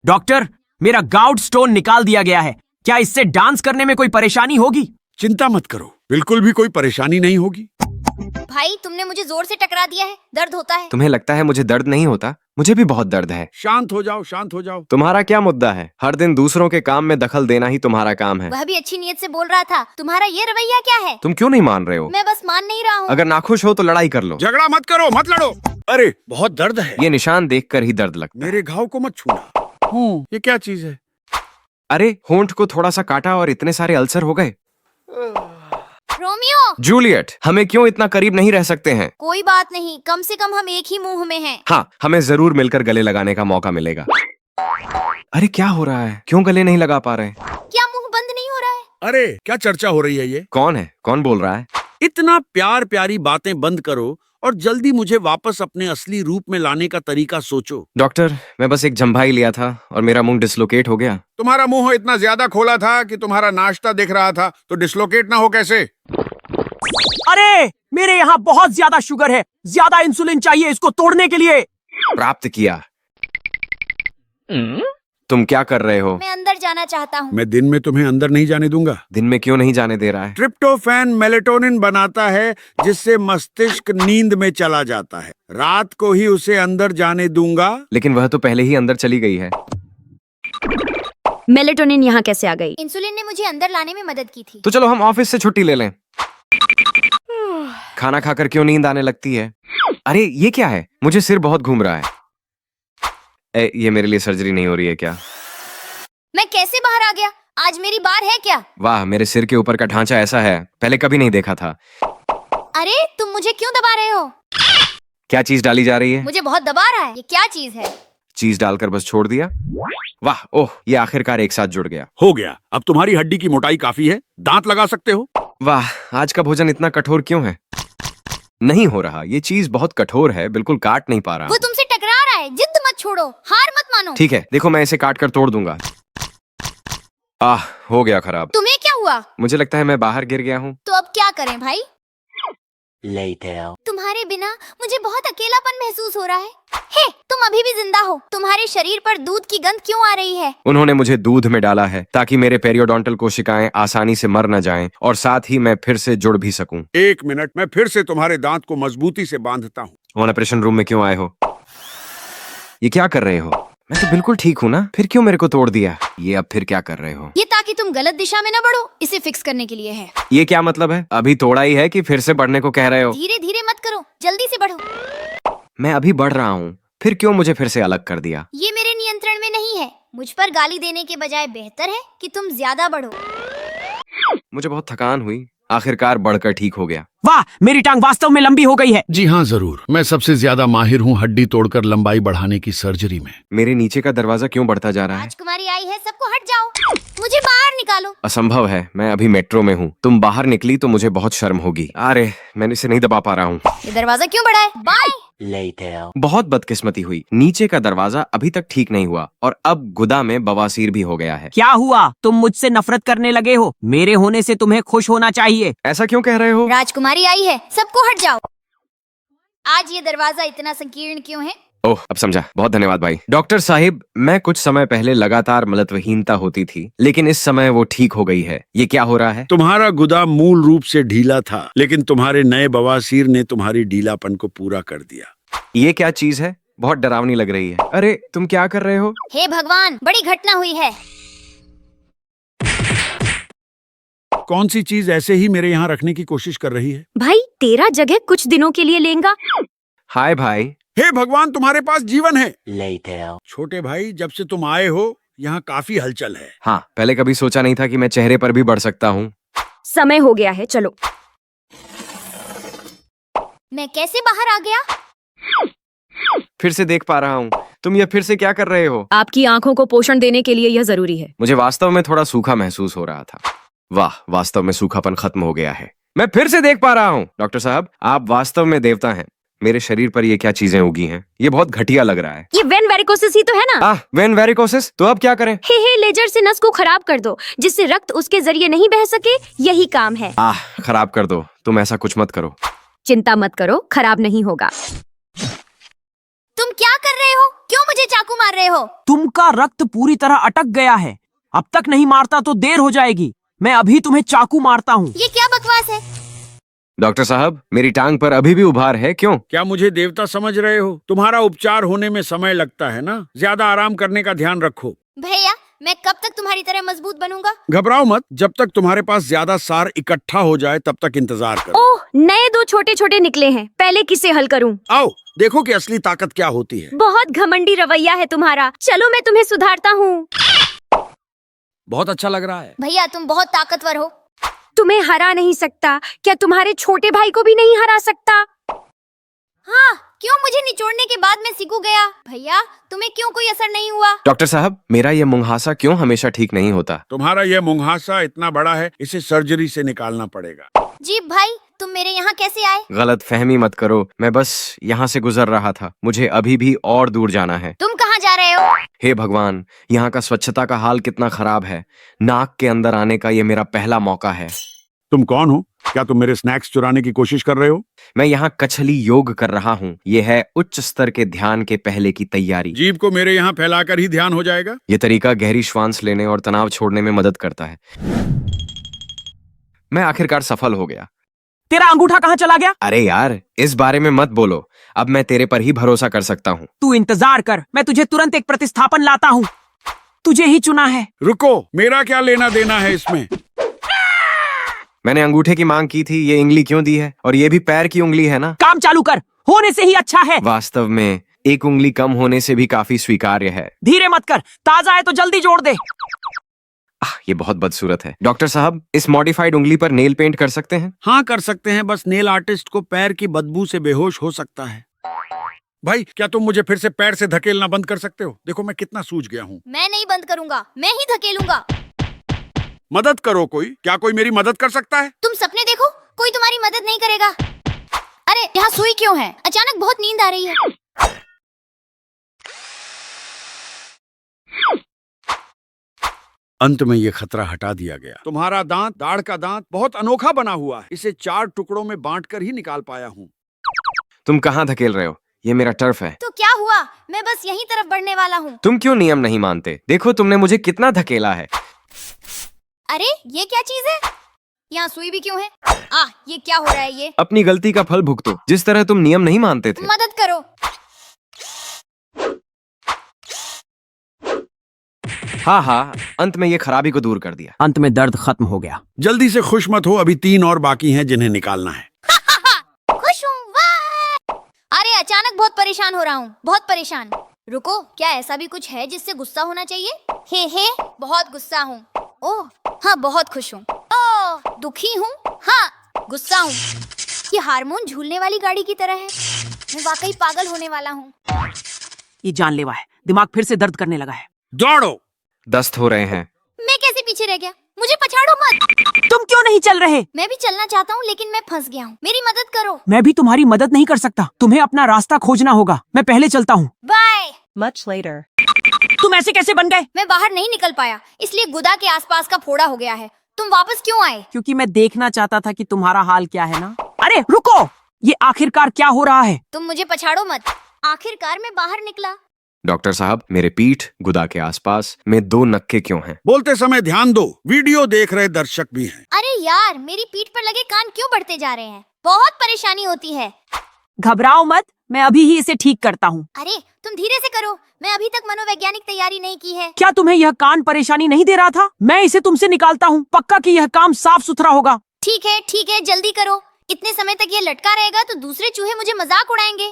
डॉक्टर, मेरा गाउट स्टोन निकाल दिया गया है। क्या इससे डांस करने में कोई परेशानी होगी? चिंता मत करो, बिल्कुल भी कोई परेशानी नहीं होगी। भाई तुमने मुझे जोर से टकरा दिया है, दर्द होता है। तुम्हें लगता है मुझे दर्द नहीं होता? मुझे भी बहुत दर्द है। शांत हो जाओ, शांत हो जाओ। तुम्हारा क्या मुद्दा है? हर दिन दूसरों के काम में दखल देना ही तुम्हारा काम है। वह भी अच्छी नीयत से बोल रहा था। तुम्हारा ये रवैया क्या है? तुम क्यों नहीं मान रहे हो? मैं बस मान नहीं रहा हूँ। अगर नाखुश हो तो लड़ाई कर लो। झगड़ा मत करो, मत लड़ो। अरे बहुत दर्द है। ये निशान देखकर ही दर्द लगता है। मेरे घाव को मत छूना। ये क्या चीज है? अरे होंठ को थोड़ा सा काटा और इतने सारे अल्सर हो गए। रोमियो, जूलियट, हमें क्यों इतना करीब नहीं रह सकते हैं? कोई बात नहीं, कम से कम हम एक ही मुंह में हैं। हाँ, हमें जरूर मिलकर गले लगाने का मौका मिलेगा। अरे क्या हो रहा है? क्यों गले नहीं लगा पा रहे? क्या मुंह बंद नहीं हो रहा है? अरे क्या चर्चा हो रही है ये? कौन है? कौन बोल रहा है? इतना प्यार प्यारी बातें बंद करो और जल्दी मुझे वापस अपने असली रूप में लाने का तरीका सोचो। डॉक्टर, मैं बस एक जम्भाई लिया था और मेरा मुंह डिसलोकेट हो गया। तुम्हारा मुंह इतना ज्यादा खोला था कि तुम्हारा नाश्ता दिख रहा था, तो डिसलोकेट ना हो कैसे? अरे मेरे यहाँ बहुत ज्यादा शुगर है, ज्यादा इंसुलिन चाहिए इसको तोड़ने के लिए। प्राप्त किया। तुम क्या कर रहे हो? मैं अंदर जाना चाहता हूँ। मैं दिन में तुम्हें अंदर नहीं जाने दूंगा। दिन में क्यों नहीं जाने दे रहा है? ट्रिप्टोफैन मेलेटोनिन बनाता है जिससे मस्तिष्क नींद में चला जाता है। रात को ही उसे अंदर जाने दूंगा। लेकिन वह तो पहले ही अंदर चली गई है। मेलेटोनिन यहाँ कैसे आ गई? इंसुलिन ने मुझे अंदर लाने में मदद की थी। तो चलो हम ऑफिस से छुट्टी ले लें। खाना खाकर क्यों नींद आने लगती है? अरे ये क्या है? मुझे सिर बहुत घूम रहा है। ये मेरे लिए सर्जरी नहीं हो रही है क्या? मैं कैसे बाहर आ गया? आज मेरी बार है क्या? वाह, मेरे सिर के ऊपर का ढांचा ऐसा है, पहले कभी नहीं देखा था। अरे तुम मुझे क्यों दबा रहे हो? क्या चीज डाली जा रही है? मुझे बहुत दबा रहा है। ये क्या चीज है? चीज डालकर बस छोड़ दिया। वाह, ओह, ये आखिरकार एक साथ जुड़ गया। हो गया। अब तुम्हारी हड्डी की मोटाई काफी है, दांत लगा सकते हो। वाह, आज का भोजन इतना कठोर क्यों है? नहीं हो रहा, ये चीज बहुत कठोर है, बिल्कुल काट नहीं पा रहा। वो तुमसे टकरा रहा है। जिद मत छोड़ो, हार मत मानो। ठीक है, देखो मैं इसे काट कर तोड़ दूंगा। हो गया खराब। तुम्हें क्या हुआ? मुझे लगता है मैं बाहर गिर गया हूँ। तो अब क्या करें भाई? तुम्हारे बिना मुझे बहुत अकेलापन महसूस हो रहा है। हे, तुम अभी भी जिंदा हो। तुम्हारे शरीर पर दूध की गंध क्यों आ रही है? उन्होंने मुझे दूध में डाला है ताकि मेरे पेरियोडोंटल कोशिकाएं आसानी से मर न जाएं और साथ ही मैं फिर से जुड़ भी सकूं। 1 मिनट, मैं फिर से तुम्हारे दांत को मजबूती से बांधता हूँ। ऑपरेशन रूम में क्यों आए हो? ये क्या कर रहे हो? मैं तो बिल्कुल ठीक हूँ ना, फिर क्यों मेरे को तोड़ दिया? ये अब फिर क्या कर रहे हो? ये ताकि तुम गलत दिशा में न बढ़ो, इसे फिक्स करने के लिए है। ये क्या मतलब है? अभी तोड़ा ही है कि फिर से बढ़ने को कह रहे हो? धीरे धीरे मत करो, जल्दी से बढ़ो। मैं अभी बढ़ रहा हूँ, फिर क्यों मुझे फिर से अलग कर दिया? ये मेरे नियंत्रण में नहीं है। मुझ पर गाली देने के बजाय बेहतर है कि तुम ज्यादा बढ़ो। मुझे बहुत थकान हुई, आखिरकार बढ़कर ठीक हो गया। वाह, मेरी टांग वास्तव में लंबी हो गई है। जी हाँ जरूर, मैं सबसे ज्यादा माहिर हूँ हड्डी तोड़कर लंबाई बढ़ाने की सर्जरी में। मेरे नीचे का दरवाजा क्यों बढ़ता जा रहा है? राजकुमारी आई है, सबको हट जाओ। मुझे बाहर निकालो। असंभव है, मैं अभी मेट्रो में हूँ। तुम बाहर निकली तो मुझे बहुत शर्म होगी। अरे मैंने इसे नहीं दबा पा रहा हूँ। ये दरवाजा क्यों बड़ा है? बाय। बहुत बदकिस्मती हुई, नीचे का दरवाजा अभी तक ठीक नहीं हुआ और अब गुदा में बवासीर भी हो गया है। क्या हुआ? तुम मुझसे नफरत करने लगे हो? मेरे होने से तुम्हें खुश होना चाहिए। ऐसा क्यों कह रहे हो? राजकुमारी आई है, सबको हट जाओ। आज ये दरवाजा इतना संकीर्ण क्यों है? ओह, अब समझा। बहुत धन्यवाद भाई। डॉक्टर साहिब, मैं कुछ समय पहले लगातार मलत्वहीनता होती थी, लेकिन इस समय वो ठीक हो गई है। ये क्या हो रहा है? तुम्हारा गुदा मूल रूप से ढीला था, लेकिन तुम्हारे नए बवासीर ने तुम्हारी ढीलापन को पूरा कर दिया। ये क्या चीज है? बहुत डरावनी लग रही है। अरे तुम क्या कर रहे हो? हे भगवान, बड़ी घटना हुई है। कौन सी चीज ऐसे ही मेरे यहाँ रखने की कोशिश कर रही है? भाई तेरा जगह कुछ दिनों के लिए लेगा। हाय भाई। हे भगवान, तुम्हारे पास जीवन है। छोटे भाई, जब से तुम आए हो यहाँ काफी हलचल है। हाँ, पहले कभी सोचा नहीं था कि मैं चेहरे पर भी बढ़ सकता हूँ। समय हो गया है, चलो। मैं कैसे बाहर आ गया? फिर से देख पा रहा हूँ। तुम ये फिर से क्या कर रहे हो? आपकी आंखों को पोषण देने के लिए यह जरूरी है। मुझे वास्तव में थोड़ा सूखा महसूस हो रहा था। वाह, वास्तव में सूखापन खत्म हो गया है। मैं फिर से देख पा रहा हूँ। डॉक्टर साहब, आप वास्तव में देवता हैं। मेरे शरीर पर ये क्या चीजें उगी हैं? ये बहुत घटिया लग रहा है। ये वेन वेरिकोसिस ही तो है ना? वेन वेरिकोसिस? तो अब क्या करें? हे लेजर से नस को खराब कर दो, जिससे रक्त उसके जरिए नहीं बह सके। यही काम है। खराब कर दो। तुम ऐसा कुछ मत करो। चिंता मत करो, खराब नहीं होगा। तुम क्या कर रहे हो? क्यों मुझे चाकू मार रहे हो? तुमका रक्त पूरी तरह अटक गया है। अब तक नहीं मारता तो देर हो जाएगी। मैं अभी तुम्हें चाकू मारता हूँ। ये क्या बकवास है? डॉक्टर साहब, मेरी टांग पर अभी भी उभार है। क्यों? क्या मुझे देवता समझ रहे हो? तुम्हारा उपचार होने में समय लगता है ना, ज्यादा आराम करने का ध्यान रखो। भैया, मैं कब तक तुम्हारी तरह मजबूत बनूंगा? घबराओ मत, जब तक तुम्हारे पास ज्यादा सार इकट्ठा हो जाए तब तक इंतजार करो। ओह, नए 2 छोटे छोटे निकले हैं। पहले किसे हल करूं? आओ देखो कि असली ताकत क्या होती है। बहुत घमंडी रवैया है तुम्हारा। चलो मैं तुम्हें सुधारता हूँ। बहुत अच्छा लग रहा है। भैया, तुम बहुत ताकतवर हो। तुम्हें हरा नहीं सकता। क्या तुम्हारे छोटे भाई को भी नहीं हरा सकता? हाँ, क्यों मुझे निचोड़ने के बाद मैं सिकू गया? भैया, तुम्हें क्यों कोई असर नहीं हुआ? डॉक्टर साहब, मेरा ये मुंहासा क्यों हमेशा ठीक नहीं होता? तुम्हारा यह मुंहासा इतना बड़ा है, इसे सर्जरी से निकालना पड़ेगा। जी भाई, तुम मेरे यहाँ कैसे आए? गलत फहमी मत करो। मैं बस यहाँ से गुजर रहा था। मुझे अभी भी और दूर जाना है। तुम कहाँ जा रहे हो? हे भगवान, यहाँ का स्वच्छता का हाल कितना खराब है। नाक के अंदर आने का ये मेरा पहला मौका है। तुम कौन हो? क्या तुम मेरे स्नैक्स चुराने की कोशिश कर रहे हो? मैं यहाँ कछली योग कर रहा हूँ। ये है उच्च स्तर के ध्यान के पहले की तैयारी। जीभ को मेरे यहाँ फैलाकर ही ध्यान हो जाएगा। ये तरीका गहरी श्वास लेने और तनाव छोड़ने में मदद करता है। मैं आखिरकार सफल हो गया। तेरा अंगूठा कहाँ चला गया? अरे यार, इस बारे में मत बोलो। अब मैं तेरे पर ही भरोसा कर सकता हूँ। तू इंतजार कर, मैं तुझे तुरंत एक प्रतिस्थापन लाता हूँ। तुझे ही चुना है। रुको, मेरा क्या लेना देना है इसमें? मैंने अंगूठे की मांग की थी। ये उंगली क्यों दी है? और ये भी पैर की उंगली है ना? काम चालू कर, होने से ही अच्छा है। वास्तव में एक उंगली कम होने से भी काफी स्वीकार्य है। धीरे मत कर, ताजा है तो जल्दी जोड़ दे। ये बहुत बदसूरत है। डॉक्टर साहब, इस मॉडिफाइड उंगली पर नेल पेंट कर सकते हैं? हाँ, कर सकते हैं। बस नेल आर्टिस्ट को पैर की बदबू से बेहोश हो सकता है। भाई, क्या तुम मुझे फिर से पैर से धकेलना बंद कर सकते हो? देखो मैं कितना सूज गया हूँ। मैं नहीं बंद करूंगा, मैं ही धकेलूंगा। मदद करो कोई। क्या कोई मेरी मदद कर सकता है? तुम सपने देखो, कोई तुम्हारी मदद नहीं करेगा। अरे, यहाँ सुई क्यों है? अचानक बहुत नींद आ रही है। अंत में ये खतरा हटा दिया गया। तुम्हारा दांत, दाढ़ का दांत, बहुत अनोखा बना हुआ है। इसे 4 टुकड़ों में बांटकर ही निकाल पाया हूँ। तुम कहाँ धकेल रहे हो? ये मेरा टर्फ है। तो क्या हुआ? मैं बस यहीं तरफ बढ़ने वाला हूँ। तुम क्यों नियम नहीं मानते? देखो, तुमने मुझे कितना धकेला है। अरे, ये क्या चीज है? यहाँ सुई भी क्यों है? ये क्या हो रहा है? ये अपनी गलती का फल भुगतो। जिस तरह तुम नियम नहीं मानते थे। मदद करो। हाँ, अंत में ये खराबी को दूर कर दिया। अंत में दर्द खत्म हो गया। जल्दी से खुश मत हो, अभी 3 और बाकी हैं जिन्हें निकालना है। खुश हूँ, वाह! अरे, अचानक बहुत परेशान हो रहा हूँ, बहुत परेशान। रुको, क्या ऐसा भी कुछ है जिससे गुस्सा होना चाहिए? हे, बहुत गुस्सा हूँ। ओह, हाँ, बहुत खुश हूँ। ओह, दुखी हूँ। हाँ, गुस्सा हूँ। ये हार्मोन झूलने वाली गाड़ी की तरह है। मैं वाकई पागल होने वाला हूँ। ये जानलेवा है, दिमाग फिर से दर्द करने लगा है। दौड़ो। दस्त हो रहे हैं। मैं कैसे पीछे रह गया? मुझे पछाड़ो मत। तुम क्यों नहीं चल रहे? मैं भी चलना चाहता हूँ, लेकिन मैं फंस गया हूँ। मेरी मदद करो। मैं भी तुम्हारी मदद नहीं कर सकता। तुम्हें अपना रास्ता खोजना होगा। मैं पहले चलता हूँ। बाय। Much later. तुम ऐसे कैसे बन गए? मैं बाहर नहीं निकल पाया, इसलिए गुदा के आसपास का फोड़ा हो गया है। तुम वापस क्यों आए? क्योंकि मैं देखना चाहता था कि तुम्हारा हाल क्या है ना। अरे रुको, ये आखिरकार क्या हो रहा है? तुम मुझे पछाड़ो मत। आखिरकार मैं बाहर निकला। डॉक्टर साहब, मेरे पीठ, गुदा के आसपास में 2 नक्के क्यों हैं? बोलते समय ध्यान दो, वीडियो देख रहे दर्शक भी हैं। अरे यार, मेरी पीठ पर लगे कान क्यों बढ़ते जा रहे हैं? बहुत परेशानी होती है। घबराओ मत, मैं अभी ही इसे ठीक करता हूँ। अरे तुम धीरे से करो, मैं अभी तक मनोवैज्ञानिक तैयारी नहीं की है। क्या तुम्हें यह कान परेशानी नहीं दे रहा था? मैं इसे तुमसे निकालता हूँ, पक्का कि यह काम साफ सुथरा होगा। ठीक है, जल्दी करो। इतने समय तक ये लटका रहेगा तो दूसरे चूहे मुझे मजाक उड़ाएंगे।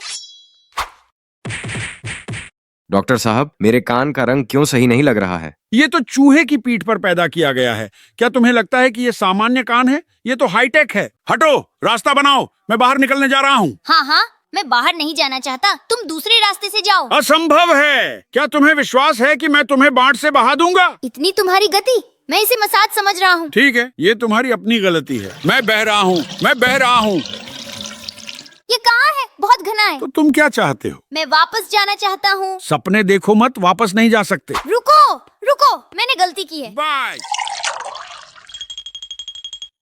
डॉक्टर साहब, मेरे कान का रंग क्यों सही नहीं लग रहा है? ये तो चूहे की पीठ पर पैदा किया गया है। क्या तुम्हें लगता है कि ये सामान्य कान है? ये तो हाईटेक है। हटो, रास्ता बनाओ, मैं बाहर निकलने जा रहा हूँ। हाँ, मैं बाहर नहीं जाना चाहता, तुम दूसरे रास्ते से जाओ। असंभव है। क्या तुम्हें विश्वास है कि मैं तुम्हें बाढ़ से बहा दूंगा? इतनी तुम्हारी गति, मैं इसे मसाज समझ रहा हूँ। ठीक है, ये तुम्हारी अपनी गलती है। मैं बह रहा हूँ। ये कहाँ है? बहुत घना है। तो तुम क्या चाहते हो? मैं वापस जाना चाहता हूँ। सपने देखो मत, वापस नहीं जा सकते। रुको, मैंने गलती की है। बाय।